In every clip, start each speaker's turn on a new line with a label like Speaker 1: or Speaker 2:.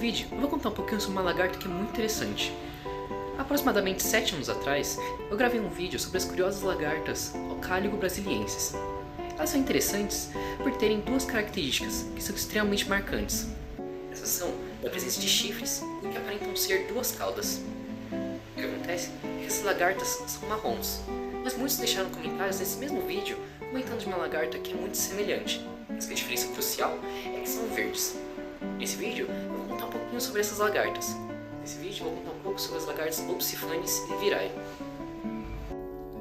Speaker 1: vídeo eu vou contar um pouquinho sobre uma lagarta que é muito interessante. Há aproximadamente 7 anos atrás, eu gravei um vídeo sobre as curiosas lagartas Ocaligo brasiliensis. Elas são interessantes por terem duas características que são extremamente marcantes. Essas são a presença de chifres e que aparentam ser duas caudas. O que acontece é que essas lagartas são marrons, mas muitos deixaram comentários nesse mesmo vídeo comentando de uma lagarta que é muito semelhante, mas que a diferença crucial é que são verdes. Nesse vídeo eu vou contar um pouquinho sobre essas lagartas. Nesse vídeo eu vou contar um pouco sobre as lagartas Opsiphanes e Virae.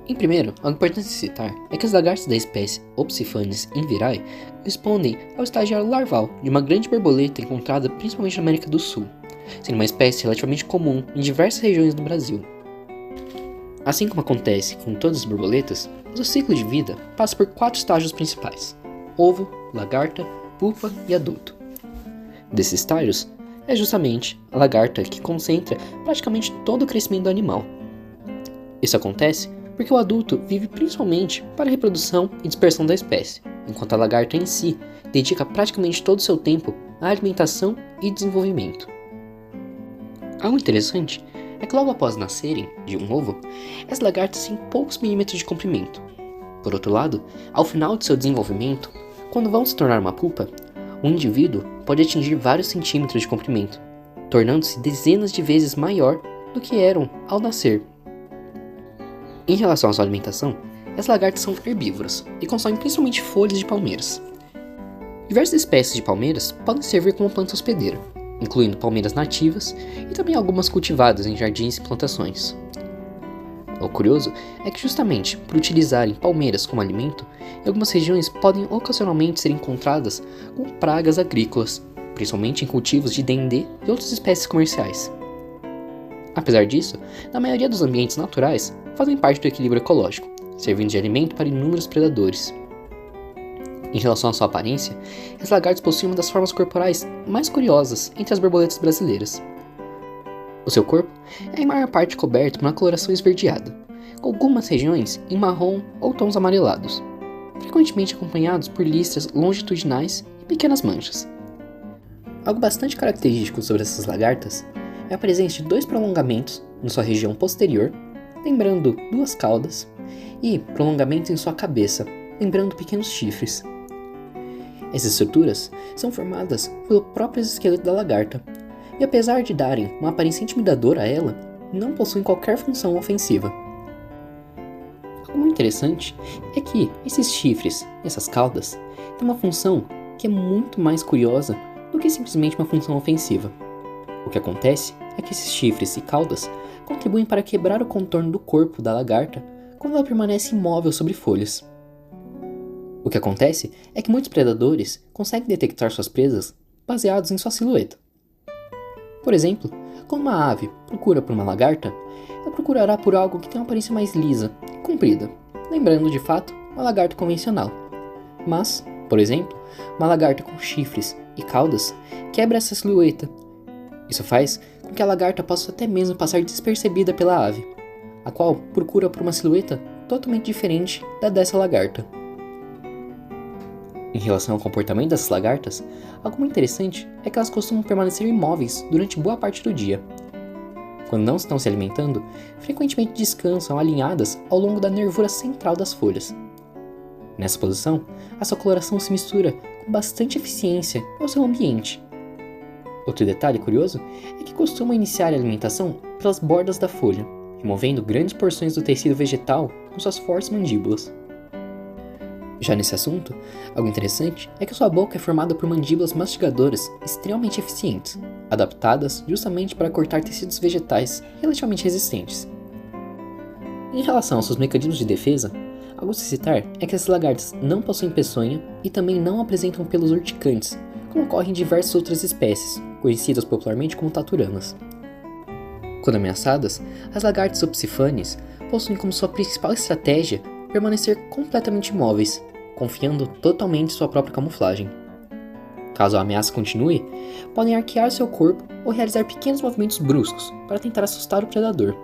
Speaker 2: Em primeiro, algo importante citar é que as lagartas da espécie Opsiphanes invirae correspondem ao estágio larval de uma grande borboleta encontrada principalmente na América do Sul, sendo uma espécie relativamente comum em diversas regiões do Brasil. Assim como acontece com todas as borboletas, o seu ciclo de vida passa por 4 estágios principais: ovo, lagarta, pupa e adulto. Desses estágios, é justamente a lagarta que concentra praticamente todo o crescimento do animal. Isso acontece porque o adulto vive principalmente para a reprodução e dispersão da espécie, enquanto a lagarta em si dedica praticamente todo o seu tempo à alimentação e desenvolvimento. Algo interessante é que logo após nascerem de um ovo, as lagartas têm poucos milímetros de comprimento. Por outro lado, ao final de seu desenvolvimento, quando vão se tornar uma pupa, um indivíduo pode atingir vários centímetros de comprimento, tornando-se dezenas de vezes maior do que eram ao nascer. Em relação à sua alimentação, as lagartas são herbívoras e consomem principalmente folhas de palmeiras. Diversas espécies de palmeiras podem servir como planta hospedeira, incluindo palmeiras nativas e também algumas cultivadas em jardins e plantações. O curioso é que justamente por utilizarem palmeiras como alimento, em algumas regiões podem ocasionalmente ser encontradas com pragas agrícolas, principalmente em cultivos de dendê e outras espécies comerciais. Apesar disso, na maioria dos ambientes naturais, fazem parte do equilíbrio ecológico, servindo de alimento para inúmeros predadores. Em relação à sua aparência, as lagartas possuem uma das formas corporais mais curiosas entre as borboletas brasileiras. O seu corpo é em maior parte coberto por uma coloração esverdeada, com algumas regiões em marrom ou tons amarelados, frequentemente acompanhados por listras longitudinais e pequenas manchas. Algo bastante característico sobre essas lagartas é a presença de 2 prolongamentos na sua região posterior, lembrando 2 caudas, e prolongamentos em sua cabeça, lembrando pequenos chifres. Essas estruturas são formadas pelo próprio esqueleto da lagarta, e apesar de darem uma aparência intimidadora a ela, não possuem qualquer função ofensiva. Algo muito interessante é que esses chifres e essas caudas têm uma função que é muito mais curiosa do que simplesmente uma função ofensiva. O que acontece é que esses chifres e caudas contribuem para quebrar o contorno do corpo da lagarta quando ela permanece imóvel sobre folhas. O que acontece é que muitos predadores conseguem detectar suas presas baseados em sua silhueta. Por exemplo, quando uma ave procura por uma lagarta, ela procurará por algo que tem uma aparência mais lisa e comprida, lembrando de fato uma lagarta convencional. Mas, por exemplo, uma lagarta com chifres e caudas quebra essa silhueta. Isso faz com que a lagarta possa até mesmo passar despercebida pela ave, a qual procura por uma silhueta totalmente diferente da dessa lagarta. Em relação ao comportamento dessas lagartas, algo muito interessante é que elas costumam permanecer imóveis durante boa parte do dia. Quando não estão se alimentando, frequentemente descansam alinhadas ao longo da nervura central das folhas. Nessa posição, a sua coloração se mistura com bastante eficiência ao seu ambiente. Outro detalhe curioso é que costumam iniciar a alimentação pelas bordas da folha, removendo grandes porções do tecido vegetal com suas fortes mandíbulas. Já nesse assunto, algo interessante é que sua boca é formada por mandíbulas mastigadoras extremamente eficientes, adaptadas justamente para cortar tecidos vegetais relativamente resistentes. Em relação aos seus mecanismos de defesa, algo a se citar é que essas lagartas não possuem peçonha e também não apresentam pelos urticantes, como ocorre em diversas outras espécies, conhecidas popularmente como taturanas. Quando ameaçadas, as lagartas Opsiphanes possuem como sua principal estratégia permanecer completamente imóveis, confiando totalmente em sua própria camuflagem. Caso a ameaça continue, podem arquear seu corpo ou realizar pequenos movimentos bruscos para tentar assustar o predador.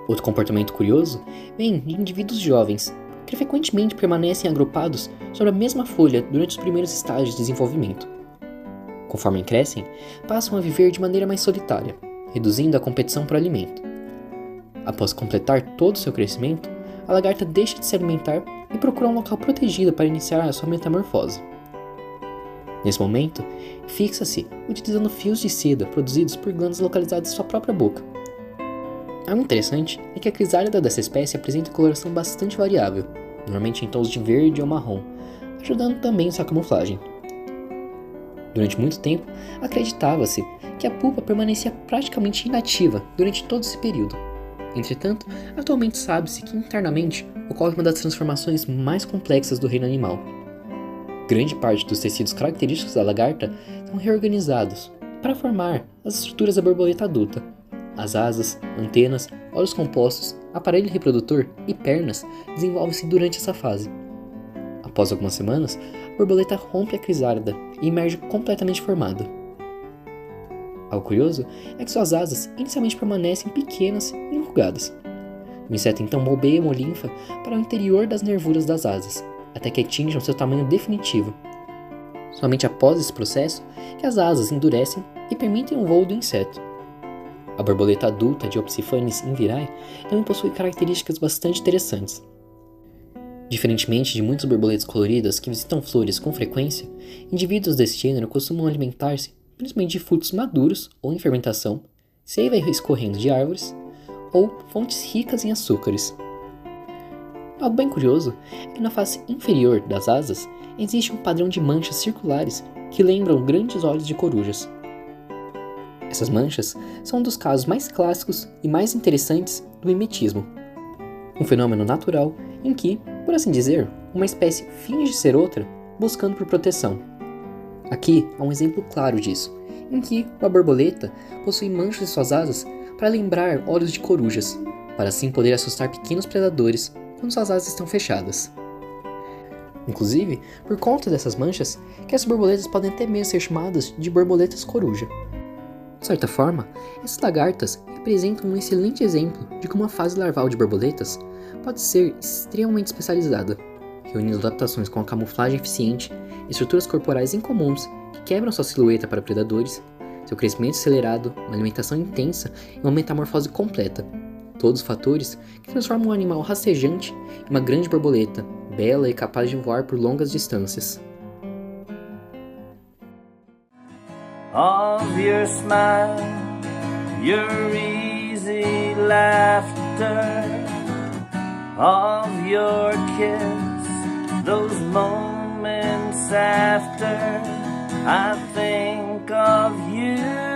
Speaker 2: Outro comportamento curioso vem de indivíduos jovens, que frequentemente permanecem agrupados sobre a mesma folha durante os primeiros estágios de desenvolvimento. Conforme crescem, passam a viver de maneira mais solitária, reduzindo a competição por alimento. Após completar todo o seu crescimento, a lagarta deixa de se alimentar e procura um local protegido para iniciar a sua metamorfose. Nesse momento, fixa-se utilizando fios de seda produzidos por glândulas localizadas em sua própria boca. Algo interessante é que a crisálida dessa espécie apresenta coloração bastante variável, normalmente em tons de verde ou marrom, ajudando também sua camuflagem. Durante muito tempo, acreditava-se que a pupa permanecia praticamente inativa durante todo esse período. Entretanto, atualmente sabe-se que internamente ocorre uma das transformações mais complexas do reino animal. Grande parte dos tecidos característicos da lagarta são reorganizados para formar as estruturas da borboleta adulta. As asas, antenas, olhos compostos, aparelho reprodutor e pernas desenvolvem-se durante essa fase. Após algumas semanas, a borboleta rompe a crisálida e emerge completamente formada. Algo curioso é que suas asas inicialmente permanecem pequenas e enrugadas. O inseto então bombeia uma linfa para o interior das nervuras das asas, até que atinjam seu tamanho definitivo. Somente após esse processo que as asas endurecem e permitem o voo do inseto. A borboleta adulta de Opsiphanes invirae também possui características bastante interessantes. Diferentemente de muitas borboletas coloridas que visitam flores com frequência, indivíduos desse gênero costumam alimentar-se principalmente de frutos maduros ou em fermentação, seiva escorrendo de árvores ou fontes ricas em açúcares. Algo bem curioso é que na face inferior das asas existe um padrão de manchas circulares que lembram grandes olhos de corujas. Essas manchas são um dos casos mais clássicos e mais interessantes do mimetismo, um fenômeno natural em que, por assim dizer, uma espécie finge ser outra buscando por proteção. Aqui há um exemplo claro disso, em que uma borboleta possui manchas em suas asas para lembrar olhos de corujas, para assim poder assustar pequenos predadores quando suas asas estão fechadas. Inclusive, por conta dessas manchas, que essas borboletas podem até mesmo ser chamadas de borboletas coruja. De certa forma, essas lagartas representam um excelente exemplo de como a fase larval de borboletas pode ser extremamente especializada, reunindo adaptações com a camuflagem eficiente, estruturas corporais incomuns que quebram sua silhueta para predadores, seu crescimento acelerado, uma alimentação intensa e uma metamorfose completa. Todos fatores que transformam um animal rastejante em uma grande borboleta, bela e capaz de voar por longas distâncias.
Speaker 3: Of your smile, your easy laughter, of your kiss, those moments after I think of you.